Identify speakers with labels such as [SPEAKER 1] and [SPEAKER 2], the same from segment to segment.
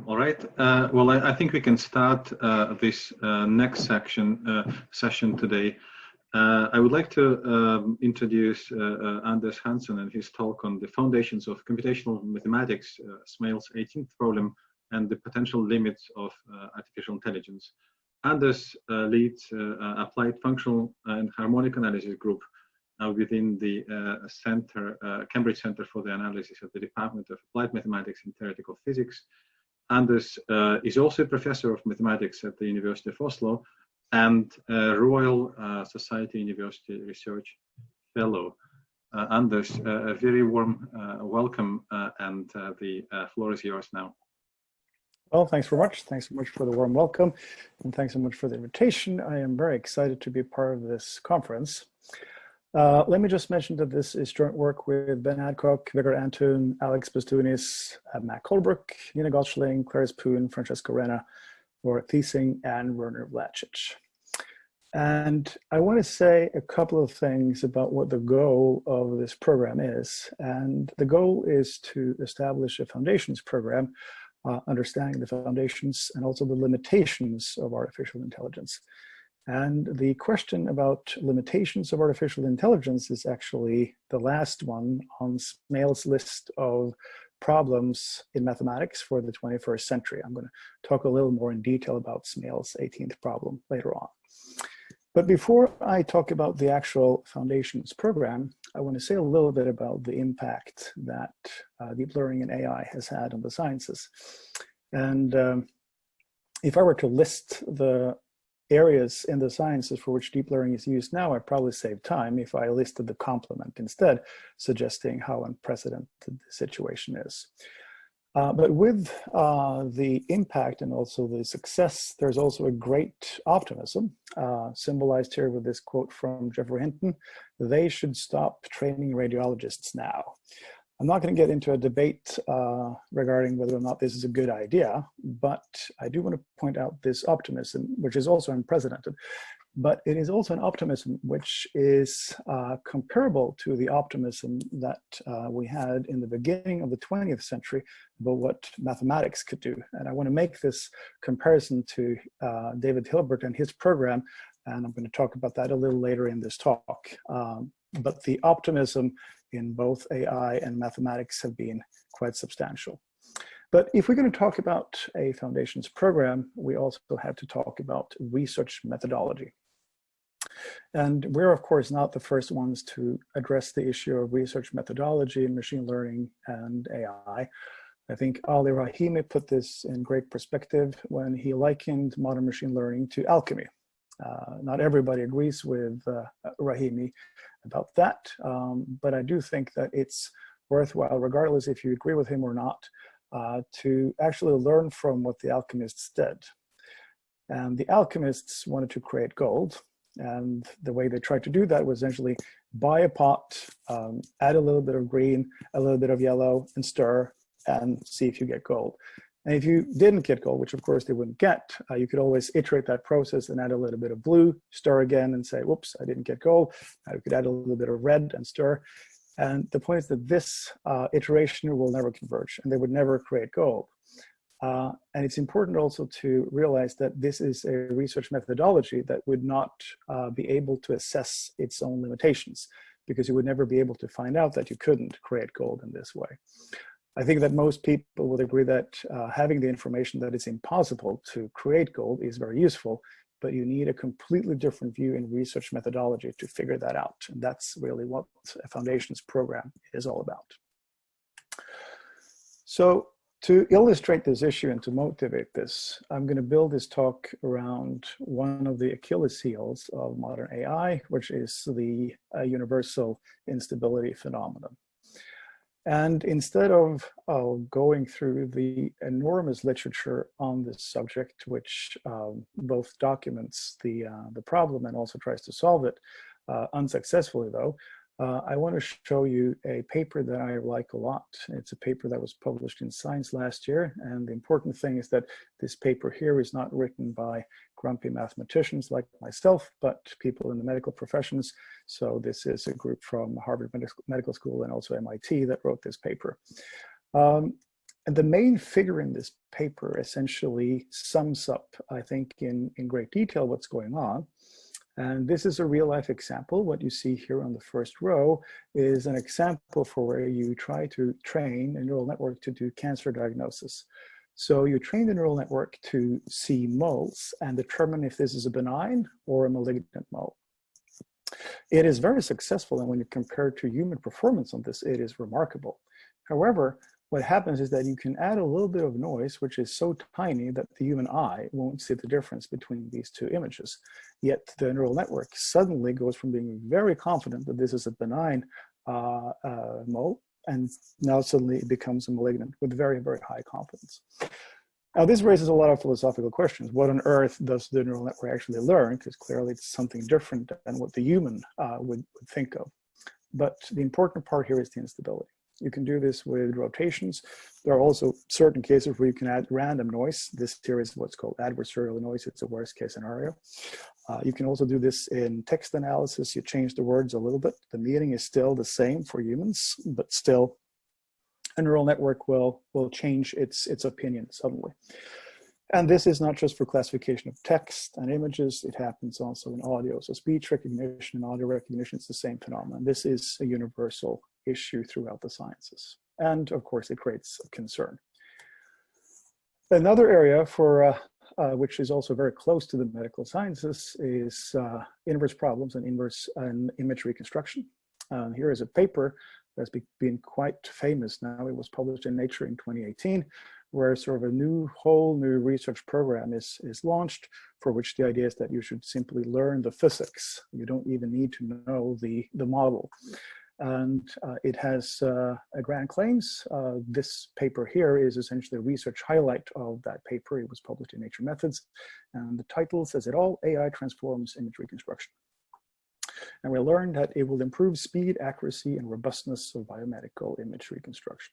[SPEAKER 1] All right. Well, I think we can start this next session today. I would like to introduce Anders Hansen and his talk on the foundations of computational mathematics, Smale's 18th problem, and the potential limits of artificial intelligence. Anders leads applied functional and harmonic analysis group within the Cambridge Center for the Analysis of the Department of Applied Mathematics and Theoretical Physics. Anders is also a professor of mathematics at the University of Oslo and Royal Society University Research Fellow. Anders, a very warm welcome, and the floor is yours now.
[SPEAKER 2] Well, thanks very much. Thanks so much for the warm welcome, and thanks so much for the invitation. I am very excited to be part of this conference. Let me just mention that this is joint work with Ben Adcock, Vigor Antun, Alex Bastunis, Matt Colebrook, Nina Gottschling, Clarice Poon, Francesco Renna, Laura Thiesing, and Werner Vlacic. And I want to say a couple of things about what the goal of this program is. And the goal is to establish a foundations program, understanding the foundations and also the limitations of artificial intelligence. And the question about limitations of artificial intelligence is actually the last one on Smale's list of problems in mathematics for the 21st century. I'm going to talk a little more in detail about Smale's 18th problem later on. But before I talk about the actual foundations program, I want to say a little bit about the impact that deep learning and AI has had on the sciences. And if I were to list the areas in the sciences for which deep learning is used now, I'd probably save time if I listed the complement instead, suggesting how unprecedented the situation is. But with the impact and also the success, there's also a great optimism, symbolized here with this quote from Jeffrey Hinton: "They should stop training radiologists now." I'm not going to get into a debate regarding whether or not this is a good idea, but I do want to point out this optimism, which is also unprecedented. But it is also an optimism which is comparable to the optimism that we had in the beginning of the 20th century about what mathematics could do. And I want to make this comparison to David Hilbert and his program, and I'm going to talk about that a little later in this talk. But the optimism in both AI and mathematics have been quite substantial. But if we're going to talk about a foundations program, we also have to talk about research methodology. And we're, of course, not the first ones to address the issue of research methodology in machine learning and AI. I think Ali Rahimi put this in great perspective when he likened modern machine learning to alchemy. Not everybody agrees with Rahimi about that, but I do think that it's worthwhile, regardless if you agree with him or not, to actually learn from what the alchemists did. And the alchemists wanted to create gold, and the way they tried to do that was essentially buy a pot, add a little bit of green, a little bit of yellow, and stir, and see if you get gold. And if you didn't get gold, which of course they wouldn't get, you could always iterate that process and add a little bit of blue, stir again, and say, whoops, I didn't get gold. Now you could add a little bit of red and stir. And the point is that this iteration will never converge, and they would never create gold. And it's important also to realize that this is a research methodology that would not be able to assess its own limitations, because you would never be able to find out that you couldn't create gold in this way. I think that most people would agree that having the information that it's impossible to create gold is very useful, but you need a completely different view in research methodology to figure that out. And that's really what a foundations program is all about. So to illustrate this issue and to motivate this, I'm going to build this talk around one of the Achilles heels of modern AI, which is the universal instability phenomenon. And instead of going through the enormous literature on this subject, which both documents the problem and also tries to solve it, unsuccessfully though, I want to show you a paper that I like a lot. It's a paper that was published in Science last year, and the important thing is that this paper here is not written by grumpy mathematicians like myself, but people in the medical professions. So this is a group from Harvard Medical School and also MIT that wrote this paper. And the main figure in this paper essentially sums up, I think, in great detail what's going on. And this is a real life example. What you see here on the first row is an example for where you try to train a neural network to do cancer diagnosis. So you train the neural network to see moles and determine if this is a benign or a malignant mole. It is very successful, and when you compare to human performance on this, it is remarkable. However, what happens is that you can add a little bit of noise, which is so tiny that the human eye won't see the difference between these two images. Yet the neural network suddenly goes from being very confident that this is a benign mole, and now suddenly it becomes a malignant with very, very high confidence. Now, this raises a lot of philosophical questions. What on earth does the neural network actually learn? Because clearly it's something different than what the human would think of. But the important part here is the instability. You can do this with rotations. There are also certain cases where you can add random noise. This here is what's called adversarial noise. It's a worst case scenario. You can also do this in text analysis. You change the words a little bit. The meaning is still the same for humans, but still a neural network will change its opinion suddenly. And this is not just for classification of text and images. It happens also in audio. So speech recognition and audio recognition is the same phenomenon. This is a universal issue throughout the sciences. And of course, it creates a concern. Another area for which is also very close to the medical sciences is inverse problems and image reconstruction. Here is a paper that's been quite famous now. It was published in Nature in 2018, where sort of a whole new research program is launched, for which the idea is that you should simply learn the physics. You don't even need to know the model. And it has grand claims. This paper here is essentially a research highlight of that paper. It was published in Nature Methods. And the title says it all: AI transforms image reconstruction. And we learned that it will improve speed, accuracy, and robustness of biomedical image reconstruction.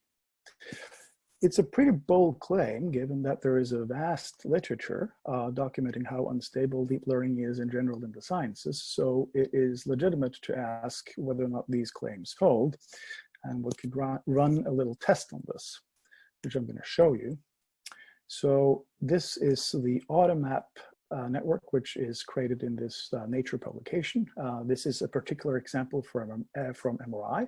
[SPEAKER 2] It's a pretty bold claim, given that there is a vast literature documenting how unstable deep learning is in general in the sciences. So it is legitimate to ask whether or not these claims hold. And we could run a little test on this, which I'm going to show you. So this is the AutoMap network, which is created in this Nature publication. This is a particular example from MRI.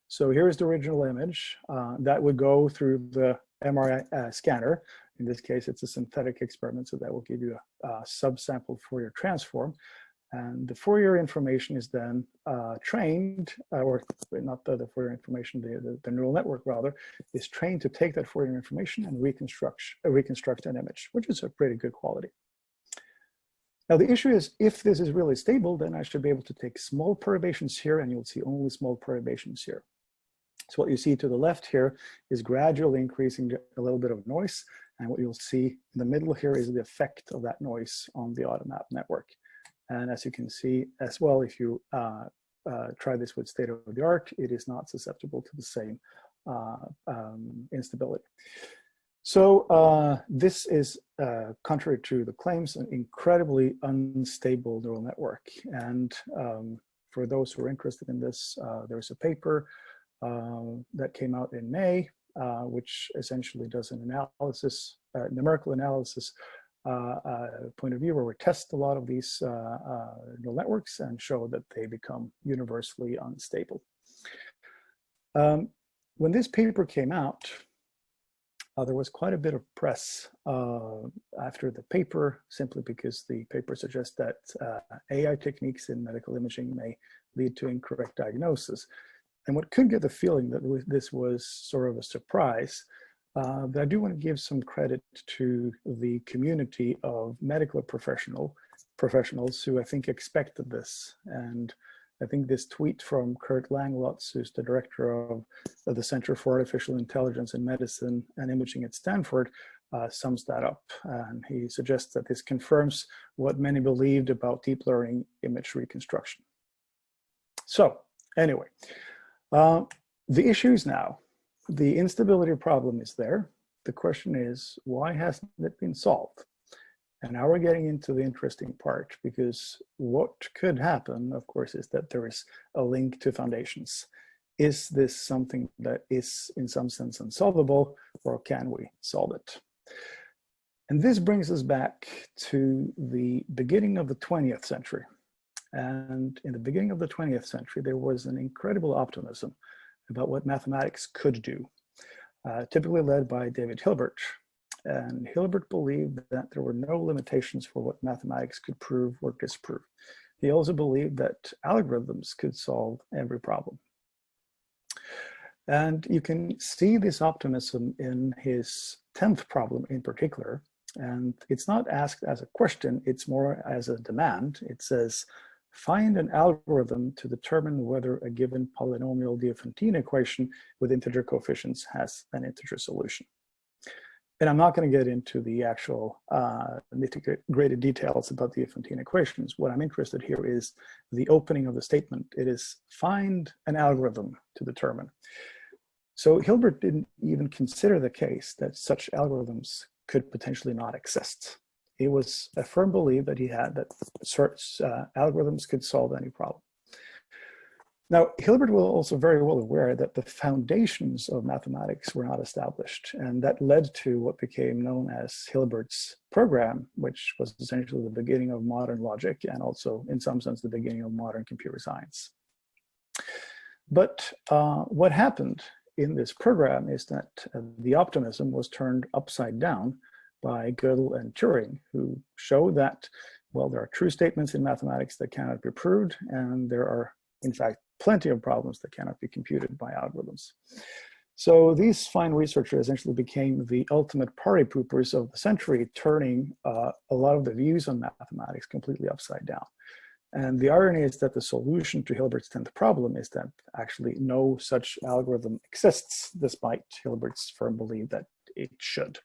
[SPEAKER 2] So here's the original image that would go through the MRI scanner. In this case, it's a synthetic experiment, so that will give you a subsample Fourier transform. And the Fourier information is then trained, or not the Fourier information, the neural network rather, is trained to take that Fourier information and reconstruct an image, which is a pretty good quality. Now, the issue is, if this is really stable, then I should be able to take small perturbations here, and you'll see only small perturbations here. So what you see to the left here is gradually increasing a little bit of noise. And what you'll see in the middle here is the effect of that noise on the AutoMap network. And as you can see as well, if you try this with state of the art, it is not susceptible to the same instability. So this is, contrary to the claims, an incredibly unstable neural network. And for those who are interested in this, there's a paper that came out in May, which essentially does an analysis, numerical analysis point of view, where we test a lot of these neural networks and show that they become universally unstable. When this paper came out, there was quite a bit of press after the paper, simply because the paper suggests that AI techniques in medical imaging may lead to incorrect diagnosis. And what could get the feeling that this was sort of a surprise, but I do want to give some credit to the community of medical professionals who I think expected this. And I think this tweet from Kurt Langlotz, who's the director of the Center for Artificial Intelligence in Medicine and Imaging at Stanford, sums that up. And he suggests that this confirms what many believed about deep learning image reconstruction. So anyway, the issues now, the instability problem is there. The question is, why hasn't it been solved? And now we're getting into the interesting part, because what could happen, of course, is that there is a link to foundations. is this something that is in some sense unsolvable, or can we solve it? And this brings us back to the beginning of the 20th century. And in the beginning of the 20th century, there was an incredible optimism about what mathematics could do, typically led by David Hilbert. And Hilbert believed that there were no limitations for what mathematics could prove or disprove. He also believed that algorithms could solve every problem. And you can see this optimism in his 10th problem in particular. And it's not asked as a question, it's more as a demand. It says, find an algorithm to determine whether a given polynomial Diophantine equation with integer coefficients has an integer solution. And I'm not going to get into the actual nitty-gritty details about the Diophantine equations. What I'm interested here is the opening of the statement. It is find an algorithm to determine. So Hilbert didn't even consider the case that such algorithms could potentially not exist. It was a firm belief that he had that algorithms could solve any problem. Now, Hilbert was also very well aware that the foundations of mathematics were not established, and that led to what became known as Hilbert's program, which was essentially the beginning of modern logic and also, in some sense, the beginning of modern computer science. But what happened in this program is that the optimism was turned upside down by Gödel and Turing, who showed that, well, there are true statements in mathematics that cannot be proved, and there are, in fact, plenty of problems that cannot be computed by algorithms. So these fine researchers essentially became the ultimate party poopers of the century, turning a lot of the views on mathematics completely upside down. And the irony is that the solution to Hilbert's 10th problem is that actually no such algorithm exists, despite Hilbert's firm belief that it should.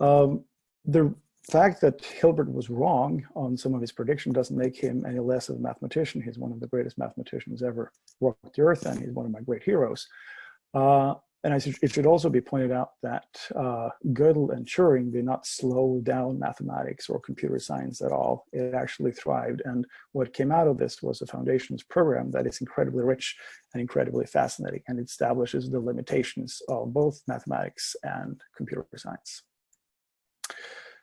[SPEAKER 2] The fact that Hilbert was wrong on some of his predictions doesn't make him any less of a mathematician. He's one of the greatest mathematicians ever walked the earth, and he's one of my great heroes. And it should also be pointed out that Gödel and Turing did not slow down mathematics or computer science at all. It actually thrived. And what came out of this was a foundations program that is incredibly rich and incredibly fascinating, and it establishes the limitations of both mathematics and computer science.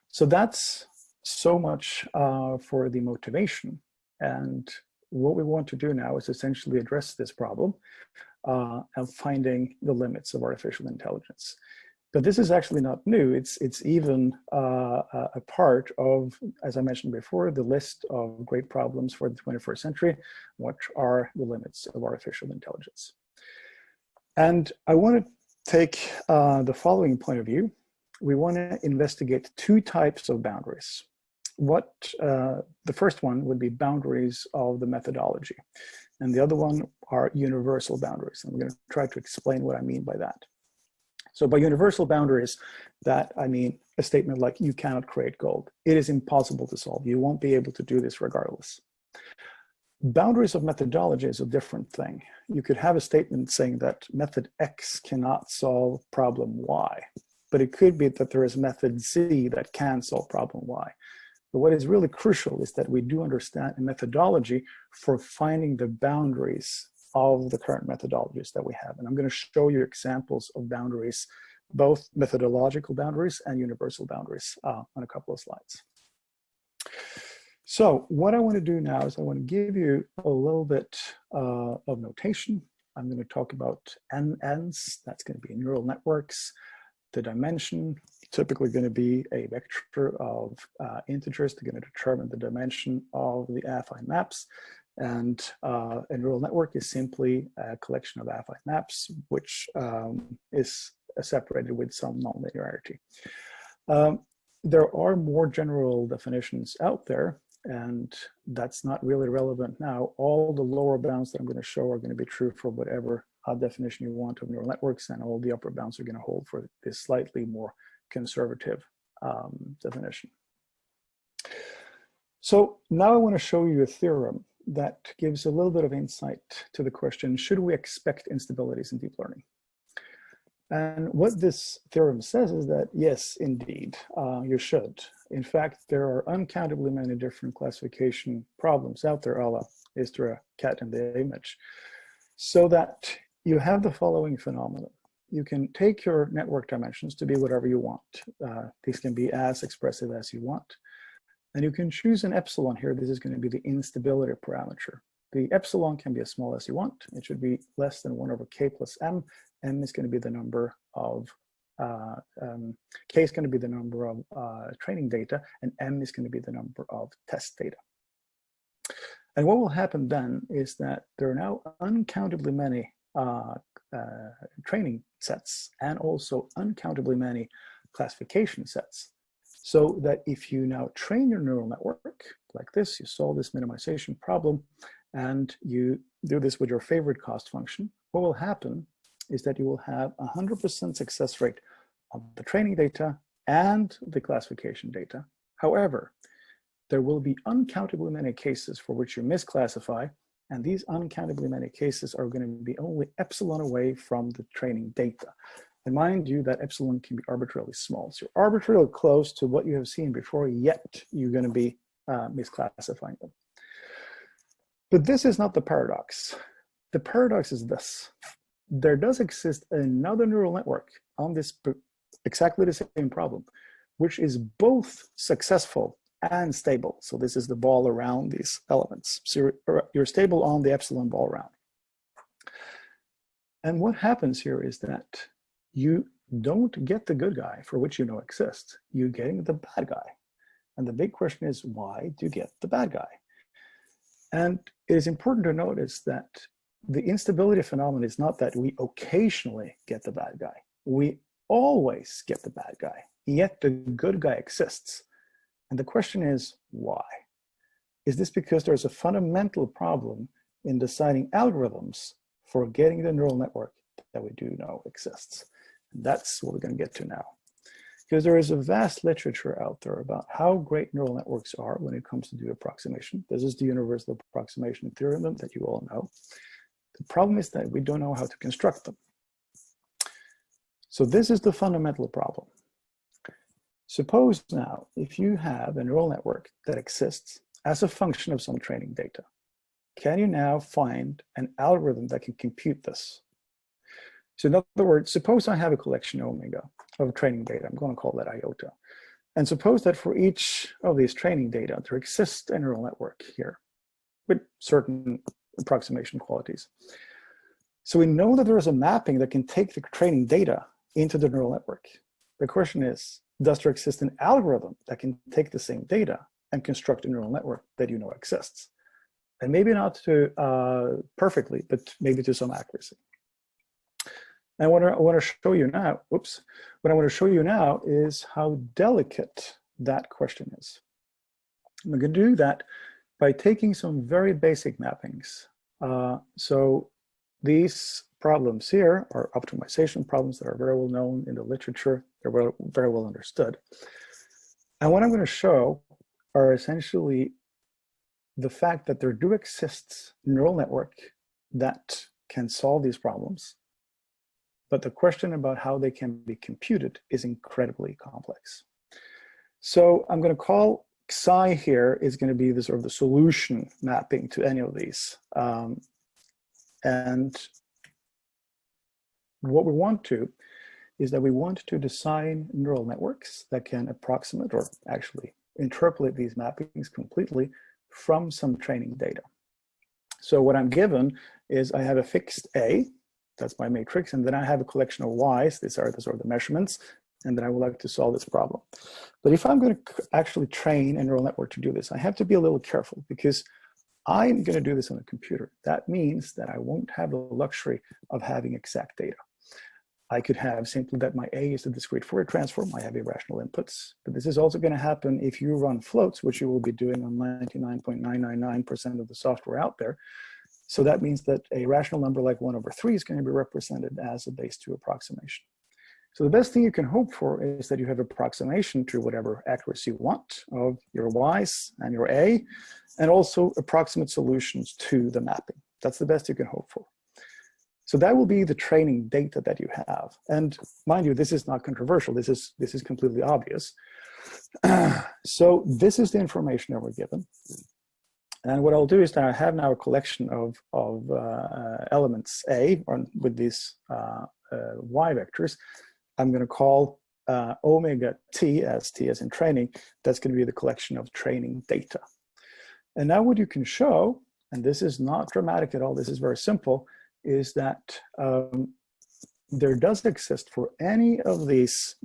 [SPEAKER 2] So that's so much for the motivation. And what we want to do now is essentially address this problem of finding the limits of artificial intelligence. But this is actually not new. It's even a part of, as I mentioned before, the list of great problems for the 21st century, which are the limits of artificial intelligence. And I want to take the following point of view. We want to investigate two types of boundaries. The first one would be boundaries of the methodology, and the other one are universal boundaries. And I'm going to try to explain what I mean by that. So by universal boundaries, that I mean a statement like you cannot create gold. It is impossible to solve. You won't be able to do this regardless. Boundaries of methodology is a different thing. You could have a statement saying that method X cannot solve problem Y, but it could be that there is method Z that can solve problem Y. But what is really crucial is that we do understand a methodology for finding the boundaries of the current methodologies that we have. And I'm going to show you examples of boundaries, both methodological boundaries and universal boundaries on a couple of slides. So what I want to do now is I want to give you a little bit of notation. I'm going to talk about NNs, that's going to be neural networks. The dimension, typically going to be a vector of integers. They're going to determine the dimension of the affine maps. And a neural network is simply a collection of affine maps, which is separated with some nonlinearity. There are more general definitions out there, and that's not really relevant now. All the lower bounds that I'm going to show are going to be true for whatever definition you want of neural networks, and all the upper bounds are going to hold for this slightly more conservative definition. So now I want to show you a theorem that gives a little bit of insight to the question, should we expect instabilities in deep learning? And what this theorem says is that, yes, indeed, you should. In fact, there are uncountably many different classification problems out there, a la, is there a cat in the image? So that you have the following phenomenon. You can take your network dimensions to be whatever you want. These can be as expressive as you want. And you can choose an epsilon here. This is going to be the instability parameter. The epsilon can be as small as you want. It should be less than 1 over k plus m. M is going to be the number of, k is going to be the number of training data, and m is going to be the number of test data. And what will happen then is that there are now uncountably many training sets and also uncountably many classification sets. So that if you now train your neural network like this, you solve this minimization problem, and you do this with your favorite cost function, what will happen is that you will have 100% success rate of the training data and the classification data. However, there will be uncountably many cases for which you misclassify, and these uncountably many cases are going to be only epsilon away from the training data. And mind you, that epsilon can be arbitrarily small. So you're arbitrarily close to what you have seen before, yet you're going to be misclassifying them. But this is not the paradox. The paradox is this. There does exist another neural network on this exactly the same problem, which is both successful and stable. So this is the ball around these elements. So you're stable on the epsilon ball around. And what happens here is that you don't get the good guy for which you know exists. You're getting the bad guy. And the big question is, why do you get the bad guy? And it is important to notice that the instability phenomenon is not that we occasionally get the bad guy. We always get the bad guy, yet the good guy exists. And the question is, why? Is this because there's a fundamental problem in designing algorithms for getting the neural network that we do know exists? And that's what we're going to get to now. Because there is a vast literature out there about how great neural networks are when it comes to do approximation. This is the universal approximation theorem that you all know. The problem is that we don't know how to construct them. So this is the fundamental problem. Suppose now, if you have a neural network that exists as a function of some training data, can you now find an algorithm that can compute this? So in other words, suppose I have a collection omega of training data. I'm going to call that iota. And suppose that for each of these training data, there exists a neural network here with certain approximation qualities. So we know that there is a mapping that can take the training data into the neural network. The question is, does there exist an algorithm that can take the same data and construct a neural network that you know exists? And maybe not to perfectly, but maybe to some accuracy. And what I want to show you now, what I want to show you now is how delicate that question is. I'm going to do that by taking some very basic mappings. So these problems here are optimization problems that are very well known in the literature. They're very well understood. And what I'm going to show are essentially the fact that there do exist neural network that can solve these problems. But the question about how they can be computed is incredibly complex. So I'm going to call Xi here is going to be the sort of the solution mapping to any of these. And what we want to is that we want to design neural networks that can approximate or actually interpolate these mappings completely from some training data. So what I'm given is I have a fixed A, that's my matrix, and then I have a collection of Y's, these are the sort of the measurements, and then I would like to solve this problem. But if I'm going to actually train a neural network to do this, I have to be a little careful because I'm going to do this on a computer. That means that I won't have the luxury of having exact data. I could have simply that my A is a discrete Fourier transform. I have irrational inputs. But this is also going to happen if you run floats, which you will be doing on 99.999% of the software out there. So that means that a rational number like 1/3 is going to be represented as a base 2 approximation. So the best thing you can hope for is that you have approximation to whatever accuracy you want of your Y's and your A, and also approximate solutions to the mapping. That's the best you can hope for. So that will be the training data that you have. And mind you, this is not controversial. This is completely obvious. So this is the information that we're given. And what I'll do is that I have now a collection of elements A with these y vectors. I'm going to call omega t, as t as in training. That's going to be the collection of training data. And now what you can show, and this is not dramatic at all, this is very simple, is that there does exist for any of these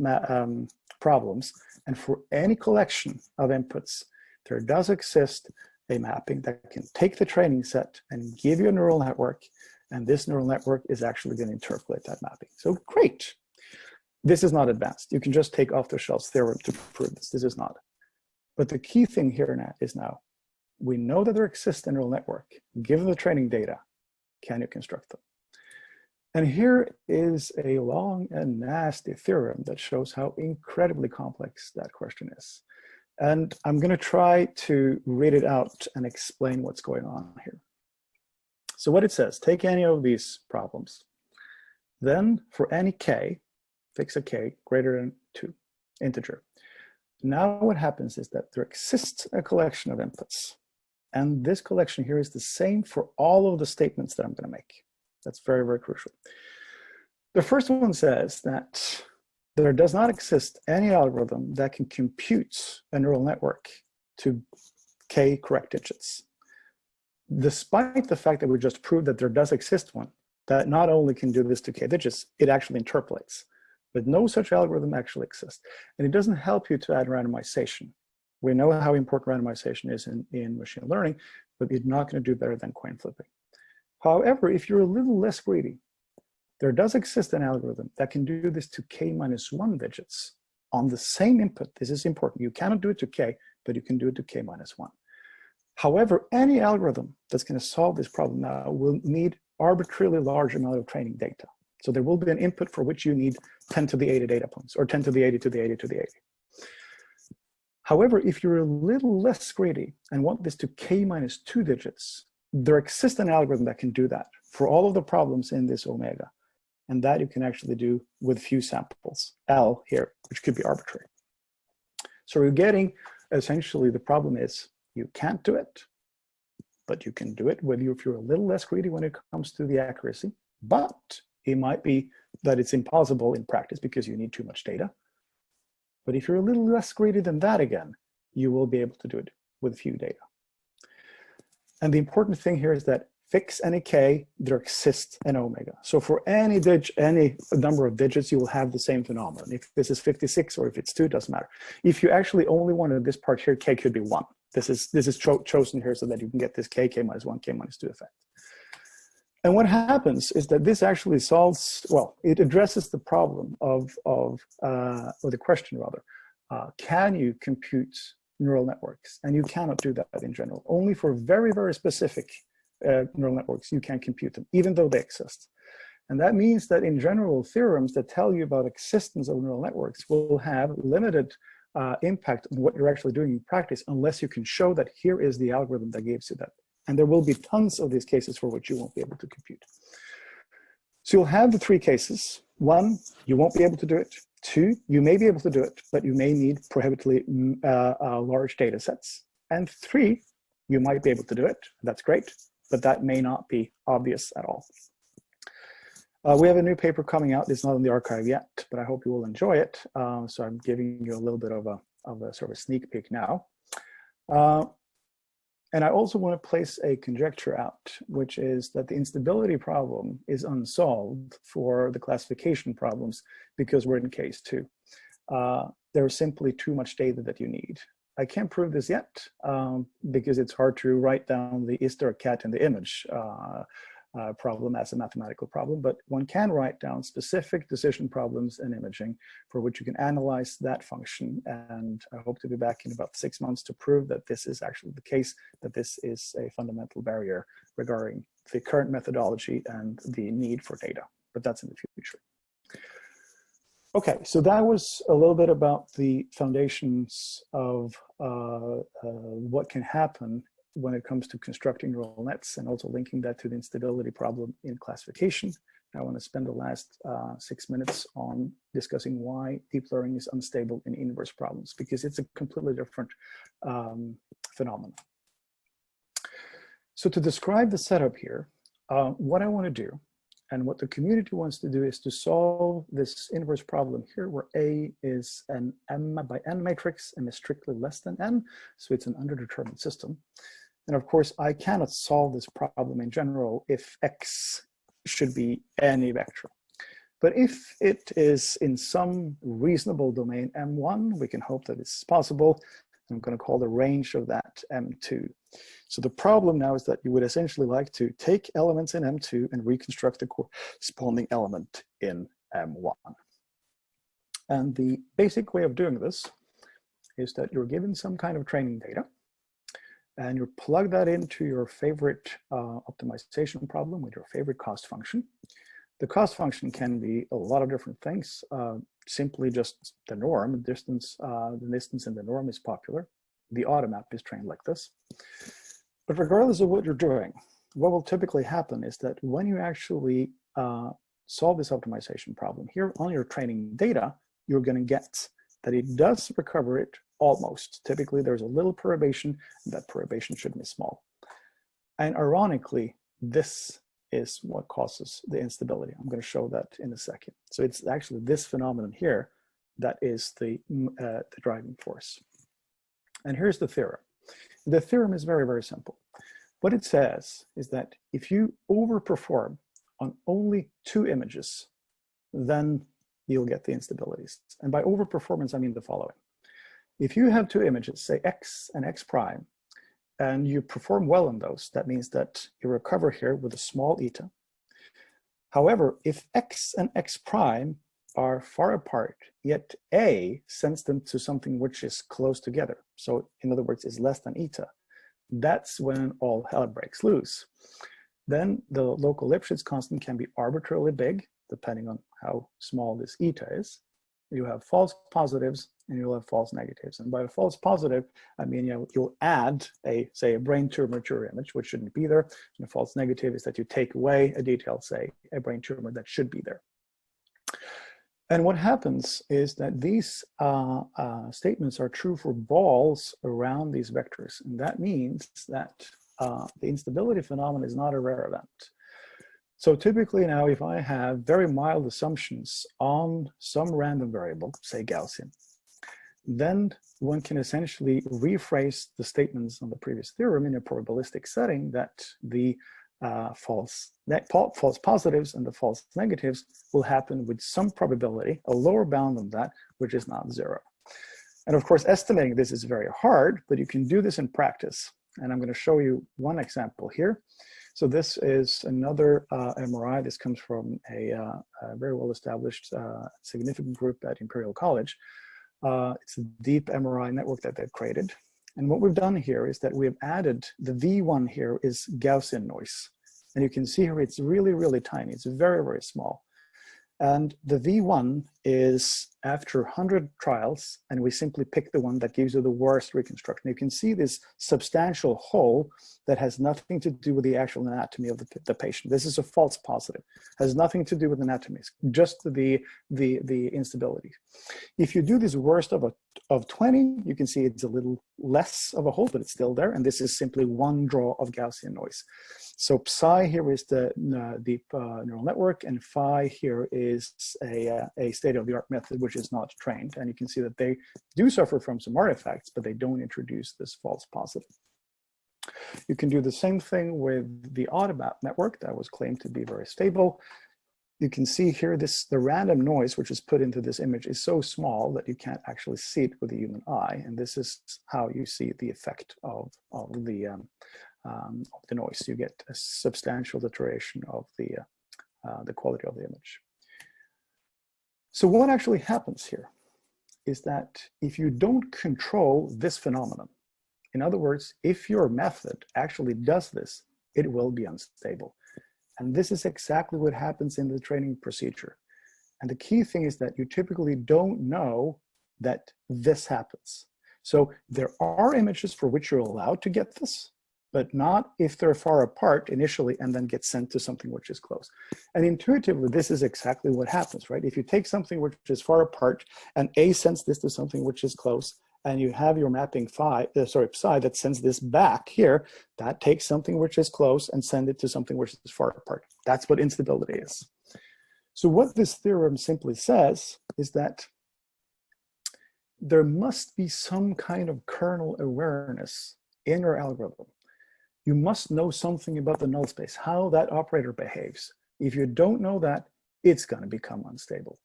[SPEAKER 2] problems and for any collection of inputs, there does exist a mapping that can take the training set and give you a neural network, and this neural network is actually going to interpolate that mapping. So great. This is not advanced. You can just take off-the-shelf theorem to prove this. This is not. But the key thing here now is we know that there exists a neural network. Given the training data, can you construct them? And here is a long and nasty theorem that shows how incredibly complex that question is. And I'm going to try to read it out and explain what's going on here. So what it says, take any of these problems. Then for any k, fix a k greater than 2, integer. Now what happens is that there exists a collection of inputs. And this collection here is the same for all of the statements that I'm going to make. That's very, very crucial. The first one says that there does not exist any algorithm that can compute a neural network to k correct digits. Despite the fact that we just proved that there does exist one that not only can do this to k digits, it actually interpolates. But no such algorithm actually exists. And it doesn't help you to add randomization. We know how important randomization is in machine learning, but it's not going to do better than coin flipping. However, if you're a little less greedy, there does exist an algorithm that can do this to k-1 digits on the same input. This is important. You cannot do it to k, but you can do it to k-1. However, any algorithm that's going to solve this problem now will need arbitrarily large amount of training data. So there will be an input for which you need 10 to the 80 data points, or 10 to the 80 to the 80 to the 80. However, if you're a little less greedy and want this to k-2 digits, there exists an algorithm that can do that for all of the problems in this omega. And that you can actually do with few samples, L here, which could be arbitrary. So you're getting, essentially, the problem is you can't do it, but you can do it if you're a little less greedy when it comes to the accuracy. But it might be that it's impossible in practice because you need too much data. But if you're a little less greedy than that again, you will be able to do it with few data. And the important thing here is that fix any k, there exists an omega. So for any number of digits, you will have the same phenomenon. If this is 56 or if it's 2, it doesn't matter. If you actually only wanted this part here, k could be 1. This is chosen here so that you can get this k-1, k-2 effect. And what happens is that this actually solves, well, it addresses the problem or the question rather, can you compute neural networks? And you cannot do that in general. Only for very, very specific neural networks, you can compute them, even though they exist. And that means that in general, theorems that tell you about existence of neural networks will have limited impact on what you're actually doing in practice, unless you can show that here is the algorithm that gives you that. And there will be tons of these cases for which you won't be able to compute. So you'll have the 3 cases. 1, you won't be able to do it. 2, you may be able to do it, but you may need prohibitively large data sets. And 3, you might be able to do it. That's great, but that may not be obvious at all. We have a new paper coming out. It's not in the archive yet, but I hope you will enjoy it. So I'm giving you a little bit of a sort of sneak peek now. And I also want to place a conjecture out, which is that the instability problem is unsolved for the classification problems because we're in case 2. There's simply too much data that you need. I can't prove this yet because it's hard to write down the is there a cat in the image problem as a mathematical problem, but one can write down specific decision problems in imaging for which you can analyze that function. And I hope to be back in about 6 months to prove that this is actually the case, that this is a fundamental barrier regarding the current methodology and the need for data, but that's in the future. Okay, so that was a little bit about the foundations of what can happen when it comes to constructing neural nets, and also linking that to the instability problem in classification. I want to spend the last 6 minutes on discussing why deep learning is unstable in inverse problems, because it's a completely different phenomenon. So to describe the setup here, what I want to do and what the community wants to do is to solve this inverse problem here where A is an M by N matrix, M is strictly less than N, so it's an underdetermined system. And of course, I cannot solve this problem in general if X should be any vector. But if it is in some reasonable domain M1, we can hope that it's possible. I'm going to call the range of that M2. So the problem now is that you would essentially like to take elements in M2 and reconstruct the corresponding element in M1. And the basic way of doing this is that you're given some kind of training data, and you plug that into your favorite optimization problem with your favorite cost function. The cost function can be a lot of different things. Simply just the norm, the distance in the norm is popular. The automap is trained like this. But regardless of what you're doing, what will typically happen is that when you actually solve this optimization problem here on your training data, you're going to get that it does recover it almost. Typically, there's a little perturbation, and that perturbation should be small. And ironically, this is what causes the instability. I'm going to show that in a second. So it's actually this phenomenon here that is the driving force. And here's the theorem. The theorem is very, very simple. What it says is that if you overperform on only 2 images, then you'll get the instabilities. And by overperformance, I mean the following. If you have 2 images, say X and X prime, and you perform well on those, that means that you recover here with a small eta. However, if X and X prime are far apart, yet A sends them to something which is close together, so in other words, is less than eta, that's when all hell breaks loose. Then the local Lipschitz constant can be arbitrarily big, depending on how small this eta is. You have false positives and you'll have false negatives. And by a false positive, I mean you'll add say a brain tumor to your image, which shouldn't be there. And a false negative is that you take away a detail, say a brain tumor that should be there. And what happens is that these statements are true for balls around these vectors. And that means that the instability phenomenon is not a rare event. So typically now, if I have very mild assumptions on some random variable, say Gaussian, then one can essentially rephrase the statements on the previous theorem in a probabilistic setting that the false positives and the false negatives will happen with some probability, a lower bound than that, which is not 0. And of course, estimating this is very hard, but you can do this in practice. And I'm going to show you one example here. So this is another MRI. This comes from a very well-established significant group at Imperial College. It's a deep MRI network that they've created. And what we've done here is that we've added the V1 here is Gaussian noise. And you can see here it's really, really tiny. It's very, very small. And the V1 is after 100 trials, and we simply pick the one that gives you the worst reconstruction. You can see this substantial hole that has nothing to do with the actual anatomy of the patient. This is a false positive. Has nothing to do with anatomy, just the instability. If you do this worst of 20, you can see it's a little less of a hole, but it's still there. And this is simply one draw of Gaussian noise. So psi here is the deep neural network, and phi here is a state-of-the-art method which is not trained. And you can see that they do suffer from some artifacts, but they don't introduce this false positive. You can do the same thing with the AutoMap network that was claimed to be very stable. You can see here the random noise which is put into this image is so small that you can't actually see it with the human eye. And this is how you see the effect of the noise. You get a substantial deterioration of the quality of the image. So what actually happens here is that if you don't control this phenomenon, in other words, if your method actually does this, it will be unstable. And this is exactly what happens in the training procedure. And the key thing is that you typically don't know that this happens. So there are images for which you're allowed to get this, but not if they're far apart initially and then get sent to something which is close. And intuitively, this is exactly what happens, right? If you take something which is far apart and A sends this to something which is close, and you have your mapping psi that sends this back here, that takes something which is close and send it to something which is far apart. That's what instability is. So what this theorem simply says is that there must be some kind of kernel awareness in your algorithm. You must know something about the null space, how that operator behaves. If you don't know that, it's going to become unstable.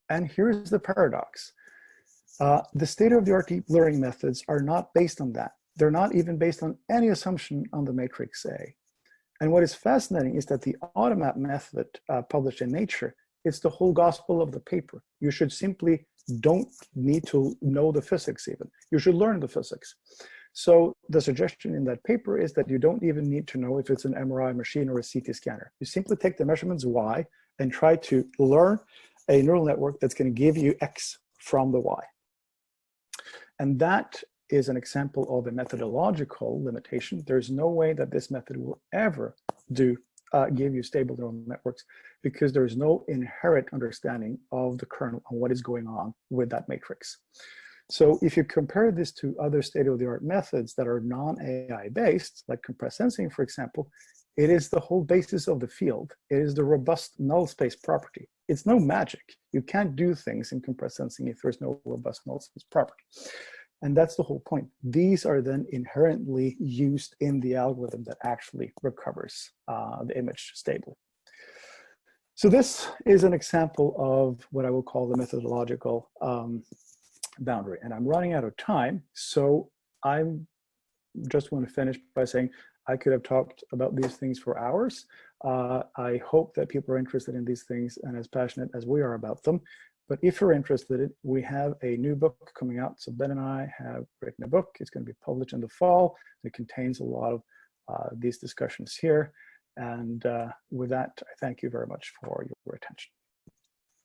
[SPEAKER 2] And here's the paradox. The state-of-the-art deep learning methods are not based on that. They're not even based on any assumption on the matrix A. And what is fascinating is that the AutoMap method published in Nature, it's the whole gospel of the paper. You should simply don't need to know the physics even. You should learn the physics. So the suggestion in that paper is that you don't even need to know if it's an MRI machine or a CT scanner. You simply take the measurements Y and try to learn a neural network that's going to give you X from the Y. And that is an example of a methodological limitation. There's no way that this method will ever give you stable neural networks, because there is no inherent understanding of the kernel and what is going on with that matrix. So if you compare this to other state-of-the-art methods that are non-AI based, like compressed sensing, for example, it is the whole basis of the field. It is the robust null space property. It's no magic. You can't do things in compressed sensing if there's no robust null space property. And that's the whole point. These are then inherently used in the algorithm that actually recovers the image stably. So this is an example of what I will call the methodological boundary. And I'm running out of time, so I just want to finish by saying I could have talked about these things for hours. I hope that people are interested in these things and as passionate as we are about them. But if you're interested, we have a new book coming out. So Ben and I have written a book. It's going to be published in the fall. It contains a lot of these discussions here. And with that, I thank you very much for your attention.